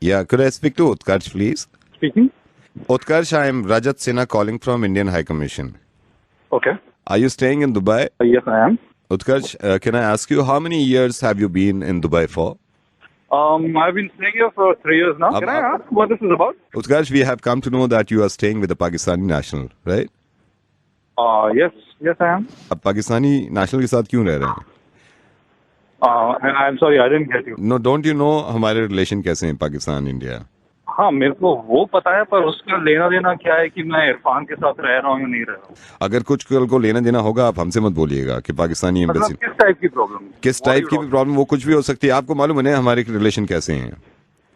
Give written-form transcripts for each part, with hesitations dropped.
Yeah, could I speak to Utkarsh, please? Speaking. Utkarsh, I am Rajat Sinha calling from Indian High Commission. Okay. Are you staying in Dubai? Yes, I am. Utkarsh, can I ask you how many years have you been in Dubai for? I've been staying here for 3 years now. Can I ask what this is about? Utkarsh, we have come to know that you are staying with a Pakistani national, right? Yes, I am. अब Pakistani national के साथ क्यों रह रहे हैं? I'm sorry, I didn't get you. No, don't you know हमारे relation कैसे हैं पाकिस्तान इंडिया? हाँ, मेरे को वो पता है, पर उसका लेना देना क्या है कि मैं इरफान के साथ रह रहा हूँ या नहीं रह रहा हूँ? अगर कुछ कल को लेना देना होगा आप हमसे मत बोलिएगा कि पाकिस्तानी एम्बेसी मतलब किस टाइप की प्रॉब्लम? किस टाइप की भी प्रॉब्लम, वो कुछ भी हो सकती है। आपको मालूम है हमारे रिलेशन कैसे हैं?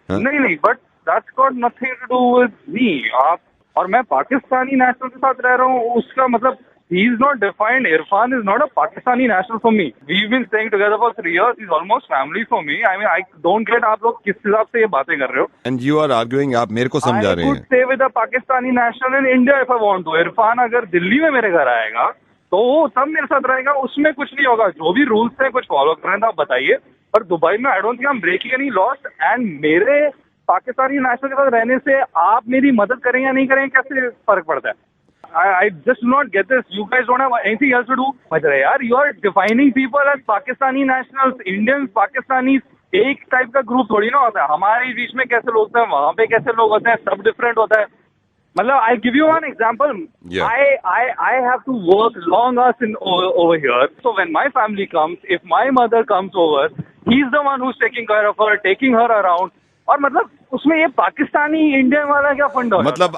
हाँ? नहीं, but that's got nothing to do with me. आप और मैं पाकिस्तानी नेशनल के साथ रह रहा हूँ, उसका मतलब he is not defined. Irfan is not a Pakistani national for me. We've been staying together for 3 years. He's almost family for me. I mean, I don't get आप लोग किस हिसाब से ये बातें कर रहे हो? And you are arguing, आप मेरे को समझा रहे हैं। I could stay with a Pakistani national in India if I want to. Irfan अगर दिल्ली में मेरे घर आएगा तो वो तब मेरे साथ रहेगा, उसमें कुछ नहीं होगा। जो भी रूल्स हैं कुछ फॉलो कर रहे हैं तो आप बताइए। और दुबई में I don't think I am breaking any loss. And मेरे पाकिस्तानी नेशनल के साथ रहने से आप मेरी मदद करें या नहीं करें, कैसे फर्क पड़ता है? I just do not get this. You guys don't have anything else to do. यार, you are defining people as Pakistani nationals, Indians, Pakistanis. एक टाइप का ग्रुप थोड़ी ना होता है। हमारे बीच में कैसे लोग होते हैं, वहाँ पे कैसे लोग होते हैं, सब डिफरेंट होता है। मतलब I give you one example. Yeah. I have to work long hours over here. So when my family comes, if my mother comes over, he's the one who's taking care of her, taking her around. और मतलब उसमें ये Pakistani Indian वाला क्या फंडा है? मतलब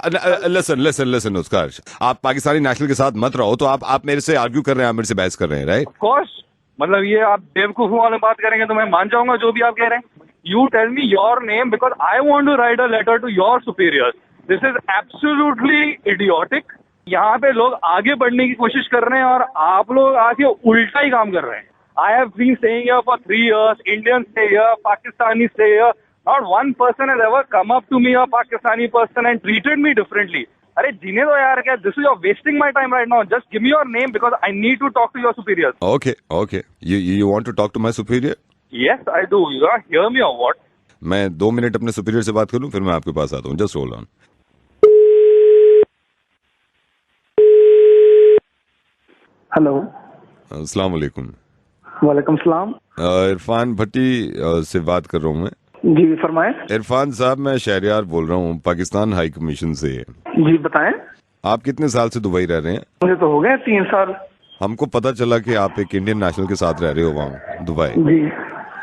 listen उत्कर्ष, आप पाकिस्तानी नेशनल के साथ मत रहो। तो आप मेरे से आर्ग्यू कर रहे हैं, आप मेरे से बहस कर रहे हैं, राइट? Of course. मतलब ये आप बेवकूफों वाले बात करेंगे तो मैं मान जाऊंगा जो भी आप कह रहे हैं। You tell me your name because I want to write a letter to your superiors. This is absolutely idiotic. यहाँ पे लोग आगे बढ़ने की कोशिश कर रहे हैं और आप लोग आके उल्टा ही काम कर रहे हैं। I have been staying here for 3 years. Indians stay here, Pakistanis stay here. Not one person has ever come up to me, a Pakistani person, and treated me differently. अरे जीने दो यार, क्या? This is you're wasting my time right now. Just give me your name because I need to talk to your superiors. Okay. You want to talk to my superior? Yes, I do. You gonna hear me or what? मैं 2 minute अपने superior से बात कर लूं, फिर मैं आपके पास आता हूँ। Just hold on. हेलो, अस्सलाम वालेकुम। वालेकुम सलाम। इरफान भट्टी से बात कर रहा हूँ मैं। जी फरमाएं। इरफान साहब, मैं शहरियार बोल रहा हूँ, पाकिस्तान हाई कमीशन से। जी बताएं। आप कितने साल से दुबई रह रहे हैं? मुझे तो हो गए 3 साल। हमको पता चला कि आप एक इंडियन नेशनल के साथ रह रहे हो वहाँ दुबई।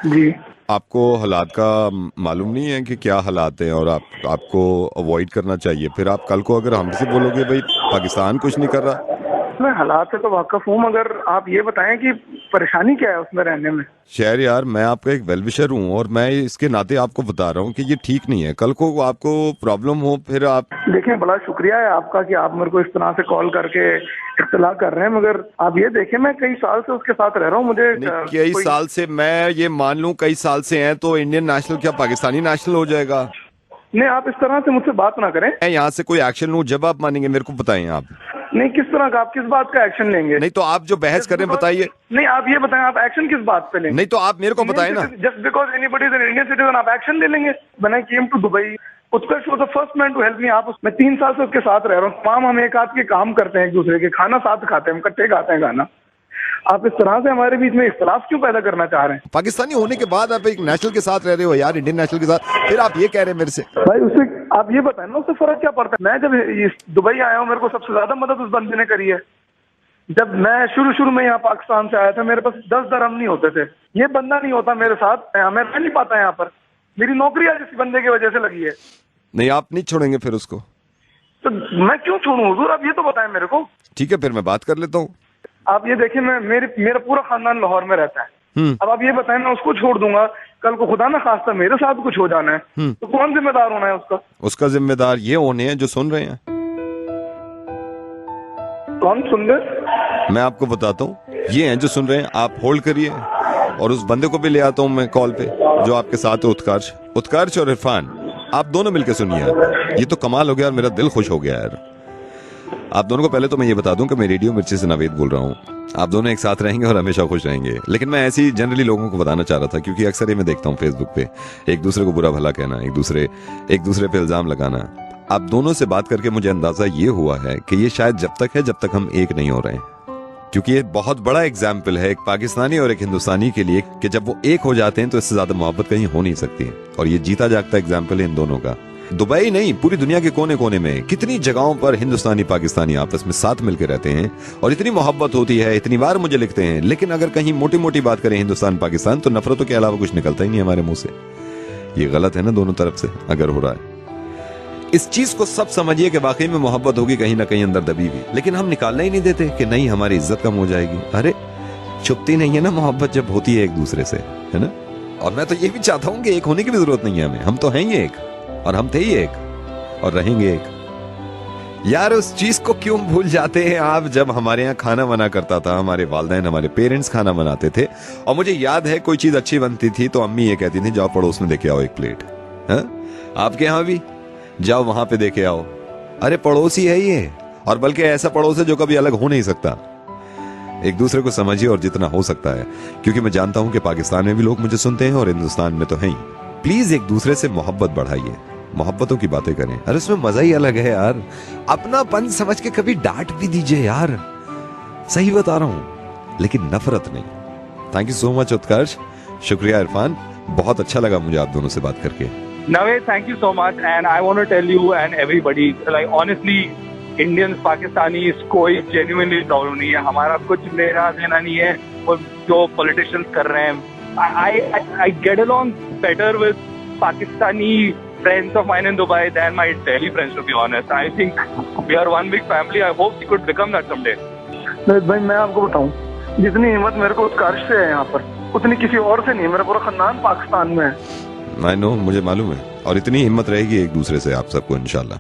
जी। आपको हालात का मालूम नहीं है कि क्या हालात हैं और आपको अवॉइड करना चाहिए। फिर आप कल को अगर हमसे बोलोगे भाई पाकिस्तान कुछ नहीं कर रहा। मैं हालात से तो वाकिफ हूँ, मगर आप ये बताएं कि परेशानी क्या है उसमें रहने में। शहरयार, मैं आपका एक वेलविशर हूँ और मैं इसके नाते आपको बता रहा हूँ कि ये ठीक नहीं है। कल को आपको प्रॉब्लम हो फिर आप देखें। बड़ा शुक्रिया है आपका कि आप मेरे को इस तरह से कॉल करके इत्तला कर रहे हैं, मगर आप ये देखें मैं कई साल से उसके साथ रह रहा हूँ। मुझे कई साल से, मैं ये मान लूँ कई साल से हैं तो इंडियन नेशनल क्या पाकिस्तानी नेशनल हो जाएगा? नहीं, आप इस तरह से मुझसे बात ना करें। मैं यहाँ से कोई एक्शन लूँ, जब आप मानेंगे मेरे को बताएं। आप नहीं, किस तरह का, आप किस बात का एक्शन लेंगे? नहीं तो आप जो बहस करें बताइए। नहीं, आप ये बताएं आप एक्शन किस बात पे लेंगे? नहीं तो आप मेरे को बताएं ना। Just because anybody is an Indian citizen आप एक्शन ले लेंगे? When I came to Dubai, Utkarsh was the first man to help me. मैं 3 साल से उसके साथ रह रहा हूँ। तमाम हम एक हाथ के काम करते हैं, एक दूसरे के, खाना साथ खाते हैं, हम इकट्ठे खाते हैं खाना। आप इस तरह से हमारे बीच में इख्तिलाफ क्यों पैदा करना चाह रहे हैं? पाकिस्तानी होने के बाद आप एक नेशनल के साथ रह रहे हो यार, इंडियन नेशनल के साथ, फिर आप ये कह रहे हैं मेरे से। भाई उससे आप ये बताएं ना, उससे फर्क क्या पड़ता है? मैं जब दुबई आया हूँ, मेरे को सबसे ज्यादा मदद उस बंदे ने करी है। जब मैं शुरू में यहाँ पाकिस्तान से आया था, मेरे पास 10 दरहम नहीं होते थे। ये बंदा नहीं होता मेरे साथ, मैं रह नहीं पाता यहाँ पर। मेरी नौकरी आज इस बंदे की वजह से लगी है। नहीं, आप नहीं छोड़ेंगे फिर उसको? तो मैं क्यों छोड़ूं हुजूर, आप ये तो बताएं मेरे को। ठीक है, फिर मैं बात कर लेता हूँ। आप ये देखिए, मेरा पूरा खानदान लाहौर में रहता है। अब आप ये बताएं, मैं उसको छोड़ दूंगा, कल को खुदा ना खास्ता मेरे साथ कुछ हो जाना है तो कौन जिम्मेदार होना है उसका? उसका जिम्मेदार ये होने हैं जो सुन रहे हैं। कौन सुन रहे? मैं आपको बताता हूँ, ये हैं जो सुन रहे हैं। आप होल्ड करिए और उस बंदे को भी ले आता हूँ मैं कॉल पे जो आपके साथ है, उत्कर्ष और इरफान। आप दोनों मिलकर सुनिए। ये तो कमाल हो गया और मेरा दिल खुश हो गया यार। आप दोनों को पहले तो मैं ये बता दूं कि मैं रेडियो मिर्ची से नावेद बोल रहा हूँ। आप दोनों एक साथ रहेंगे और हमेशा खुश रहेंगे। लेकिन मैं ऐसी जनरली लोगों को बताना चाह रहा था, क्योंकि अक्सर ये मैं देखता हूँ फेसबुक पे एक दूसरे को बुरा भला कहना, एक दूसरे पे इल्जाम लगाना। आप दोनों से बात करके मुझे अंदाजा ये हुआ है कि ये शायद जब तक है जब तक हम एक नहीं हो रहे हैं, क्योंकि ये बहुत बड़ा एग्जाम्पल है एक पाकिस्तानी और एक हिंदुस्तानी के लिए कि जब वो एक हो जाते हैं तो इससे ज्यादा मोहब्बत कहीं हो नहीं सकती। और ये जीता जागता एग्जाम्पल है इन दोनों का। दुबई नहीं, पूरी दुनिया के कोने कोने में कितनी जगहों पर हिंदुस्तानी पाकिस्तानी आपस में साथ मिलकर रहते हैं और इतनी मोहब्बत होती है, इतनी बार मुझे लिखते हैं। लेकिन अगर कहीं मोटी मोटी बात करें हिंदुस्तान पाकिस्तान तो नफरतों के अलावा कुछ निकलता ही नहीं हमारे मुंह से। ये गलत है ना दोनों तरफ से अगर हो रहा है। इस चीज को सब समझिए कि वाकई में मोहब्बत होगी कहीं ना कहीं अंदर दबी हुई, लेकिन हम निकालना ही नहीं देते कि नहीं हमारी इज्जत कम हो जाएगी। अरे छुपती नहीं है ना मोहब्बत जब होती है एक दूसरे से, है ना। और मैं तो ये भी चाहता हूं कि एक होने की भी जरूरत नहीं है हमें, हम तो हैं ही एक और हम थे ही एक और रहेंगे एक। यार उस चीज को क्यों भूल जाते हैं आप जब हमारे यहाँ खाना बना करता था, हमारे वालिदैन हमारे पेरेंट्स खाना बनाते थे और मुझे याद है कोई चीज अच्छी बनती थी तो अम्मी ये कहती थी जाओ पड़ोस में देके आओ एक प्लेट। आपके यहाँ भी जाओ वहां पे देखे आओ। अरे पड़ोसी है ये, और बल्कि ऐसा पड़ोस है जो कभी अलग हो नहीं सकता। एक दूसरे को समझिए और जितना हो सकता है, क्योंकि मैं जानता हूं कि पाकिस्तान में भी लोग मुझे सुनते हैं और हिंदुस्तान में तो है ही। प्लीज एक दूसरे से मोहब्बत बढ़ाइए, मोहब्बतों की बातें करें। अरे उसमें मजा ही अलग है यार। अपनापन समझ के कभी डांट भी दीजिए यार, सही बता रहा हूं, लेकिन नफरत नहीं। थैंक यू सो मच उत्कर्ष, शुक्रिया इरफान, बहुत अच्छा लगा मुझे आप दोनों से बात करके। Naved, thank you so much, and I want to tell you and everybody, like honestly, Indians, Pakistanis, कोई genuinely problem नहीं है, हमारा कुछ लेना देना नहीं है और जो politicians कर रहे हैं। I get along better with Pakistani friends of mine in Dubai than my Delhi friends, to be honest. I think we are one big family. I hope we could become that someday. भाई मैं आपको बताऊं, जितनी हिम्मत मेरे को उत्कर्ष से है यहाँ पर उतनी किसी और से नहीं है। मेरा पूरा खानदान पाकिस्तान में है। आई नो, मुझे मालूम है, और इतनी हिम्मत रहेगी एक दूसरे से आप सबको इंशाल्लाह।